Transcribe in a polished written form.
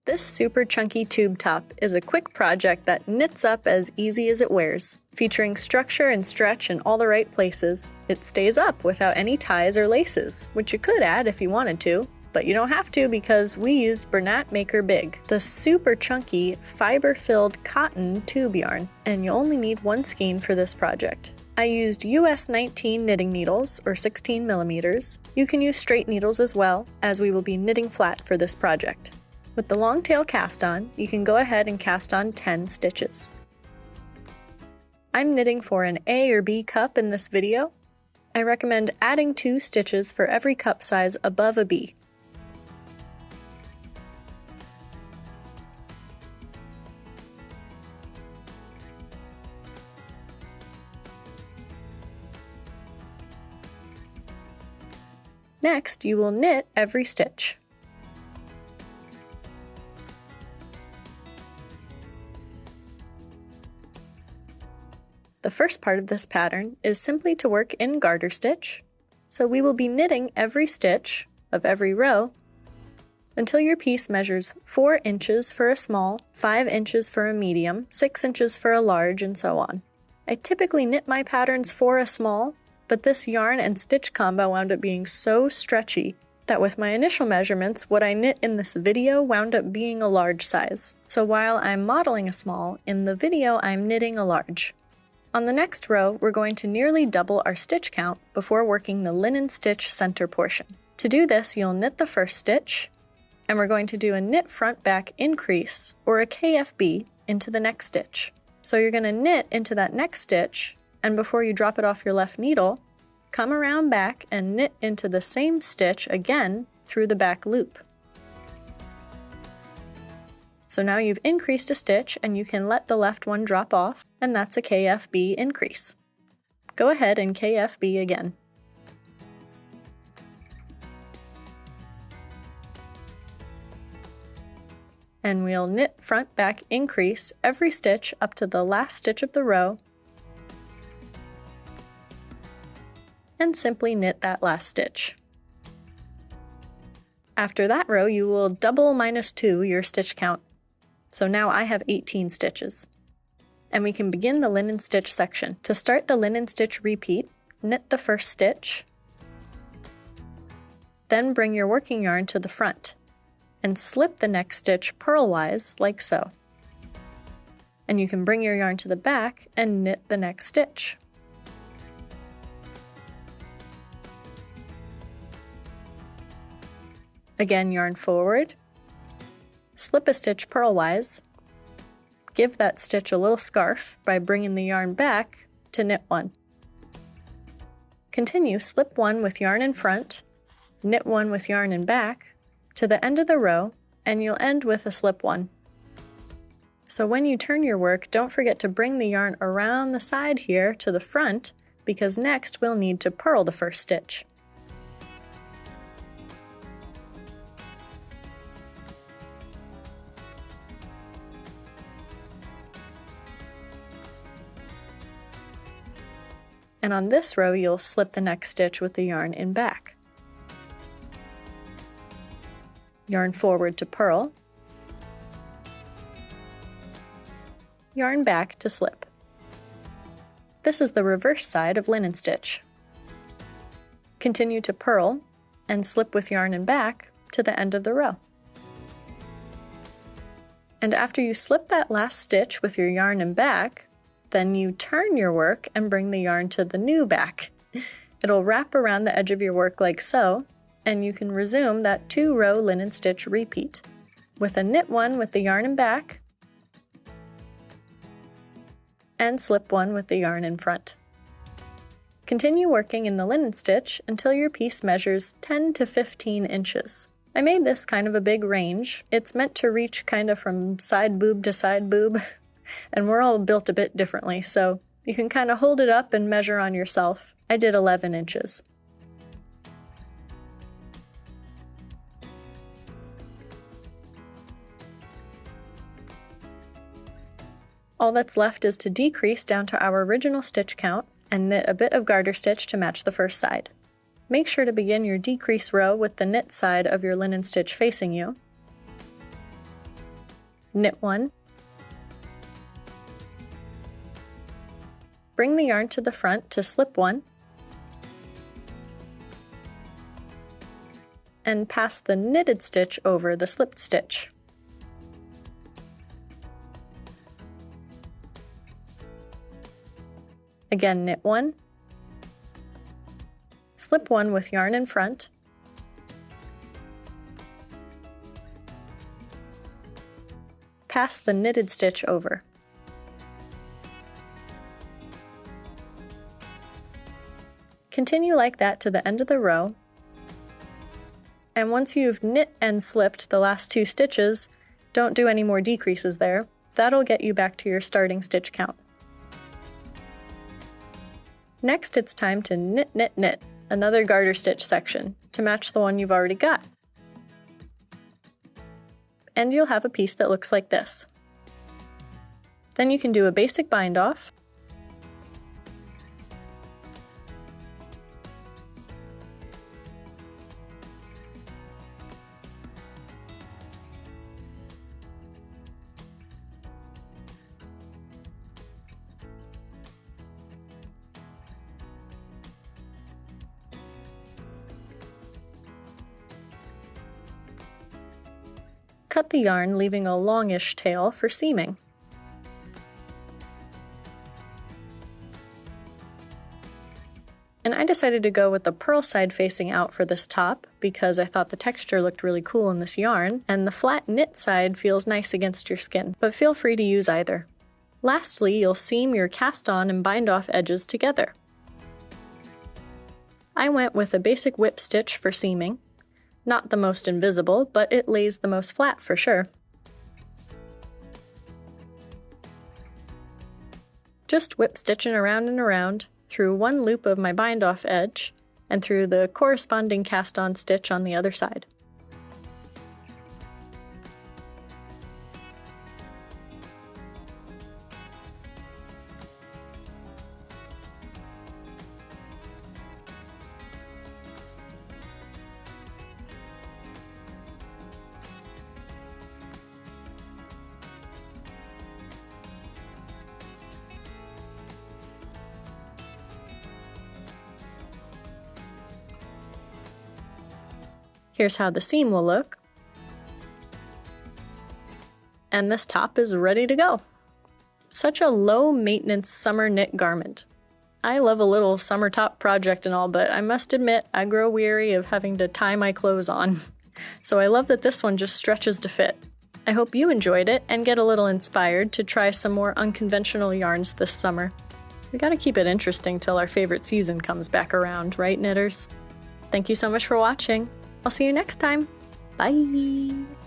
This super chunky tube top is a quick project that knits up as easy as it wears. Featuring structure and stretch in all the right places, it stays up without any ties or laces, which you could add if you wanted to, but you don't have to because we used Bernat Maker Big, the super chunky, fiber-filled cotton tube yarn, and you only need one skein for this project. I used US 19 knitting needles, or 16 millimeters. You can use straight needles as well, as we will be knitting flat for this project. With the long tail cast on, you can go ahead and cast on 10 stitches. I'm knitting for an A or B cup in this video. I recommend adding 2 stitches for every cup size above a B. Next, you will knit every stitch. The first part of this pattern is simply to work in garter stitch, so we will be knitting every stitch of every row until your piece measures 4 inches for a small, 5 inches for a medium, 6 inches for a large, and so on. I typically knit my patterns for a small, but this yarn and stitch combo wound up being so stretchy that with my initial measurements, what I knit in this video wound up being a large size. So while I'm modeling a small, in the video I'm knitting a large. On the next row, we're going to nearly double our stitch count before working the linen stitch center portion. To do this, you'll knit the first stitch, and we're going to do a knit front back increase, or a KFB, into the next stitch. So you're going to knit into that next stitch, and before you drop it off your left needle, come around back and knit into the same stitch again through the back loop. So now you've increased a stitch and you can let the left one drop off, and that's a KFB increase. Go ahead and KFB again. And we'll knit front back increase every stitch up to the last stitch of the row, and simply knit that last stitch. After that row, you will double -2 your stitch count. So now I have 18 stitches. And we can begin the linen stitch section. To start the linen stitch repeat, knit the first stitch, then bring your working yarn to the front, and slip the next stitch purlwise like so. And you can bring your yarn to the back and knit the next stitch. Again, yarn forward, slip a stitch purlwise, give that stitch a little scarf by bringing the yarn back to knit one. Continue, slip one with yarn in front, knit one with yarn in back, to the end of the row, and you'll end with a slip one. So when you turn your work, don't forget to bring the yarn around the side here to the front, because next we'll need to purl the first stitch. And on this row, you'll slip the next stitch with the yarn in back. Yarn forward to purl, yarn back to slip. This is the reverse side of linen stitch. Continue to purl and slip with yarn in back to the end of the row. And after you slip that last stitch with your yarn in back, then you turn your work and bring the yarn to the new back. It'll wrap around the edge of your work like so, and you can resume that 2-row linen stitch repeat with a knit one with the yarn in back and slip one with the yarn in front. Continue working in the linen stitch until your piece measures 10 to 15 inches. I made this kind of a big range. It's meant to reach kind of from side boob to side boob. And we're all built a bit differently, so you can kind of hold it up and measure on yourself. I did 11 inches. All that's left is to decrease down to our original stitch count and knit a bit of garter stitch to match the first side. Make sure to begin your decrease row with the knit side of your linen stitch facing you. knit 1, bring the yarn to the front to slip 1, and pass the knitted stitch over the slipped stitch. Again, knit 1, slip 1 with yarn in front, pass the knitted stitch over. Continue like that to the end of the row, and once you've knit and slipped the last 2 stitches, don't do any more decreases there. That'll get you back to your starting stitch count. Next, it's time to knit, knit, knit, another garter stitch section to match the one you've already got. And you'll have a piece that looks like this. Then you can do a basic bind off, cut the yarn, leaving a longish tail for seaming. And I decided to go with the purl side facing out for this top because I thought the texture looked really cool in this yarn, and the flat knit side feels nice against your skin, but feel free to use either. Lastly, you'll seam your cast on and bind off edges together. I went with a basic whip stitch for seaming. Not the most invisible, but it lays the most flat for sure. Just whip stitching around and around through one loop of my bind off edge and through the corresponding cast on stitch on the other side. Here's how the seam will look. And this top is ready to go. Such a low maintenance summer knit garment. I love a little summer top project and all, but I must admit I grow weary of having to tie my clothes on. So I love that this one just stretches to fit. I hope you enjoyed it and get a little inspired to try some more unconventional yarns this summer. We gotta keep it interesting till our favorite season comes back around, right, knitters? Thank you so much for watching. I'll see you next time. Bye!